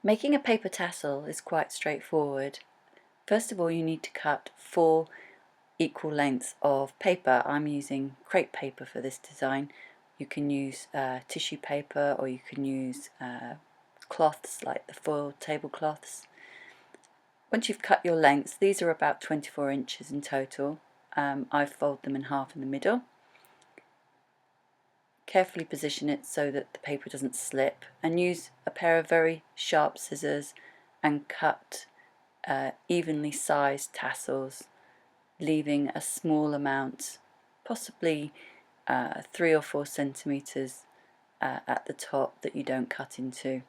Making a paper tassel is quite straightforward. First of all, you need to cut 4 equal lengths of paper. I'm using crepe paper for this design. You can use tissue paper, or you can use cloths like the foil tablecloths. Once you've cut your lengths, these are about 24 inches in total. I fold them in half in the middle. Carefully position it so that the paper doesn't slip, and use a pair of very sharp scissors and cut evenly sized tassels, leaving a small amount, possibly 3 or 4 centimeters at the top that you don't cut into.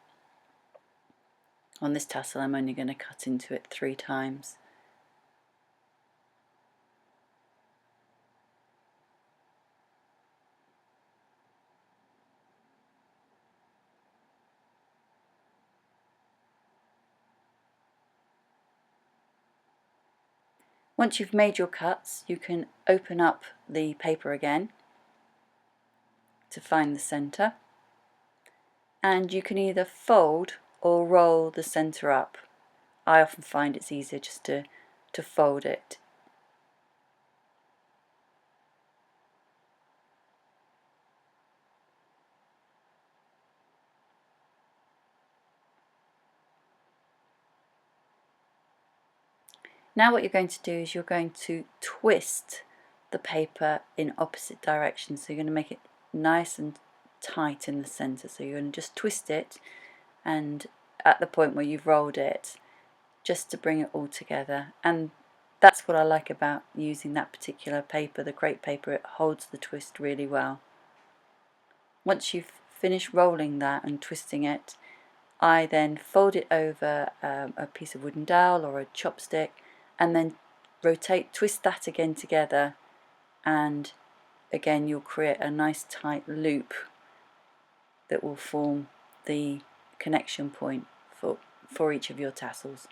On this tassel I'm only going to cut into it 3 times. Once you've made your cuts, you can open up the paper again to find the centre, and you can either fold or roll the centre up. I often find it's easier just to fold it. Now what you're going to do is you're going to twist the paper in opposite directions. So you're going to make it nice and tight in the centre. So you're going to just twist it, and at the point where you've rolled it, just to bring it all together. And that's what I like about using that particular paper, the crepe paper. It holds the twist really well. Once you've finished rolling that and twisting it, I then fold it over a piece of wooden dowel or a chopstick, and then twist that again together, and again you'll create a nice tight loop that will form the connection point for each of your tassels.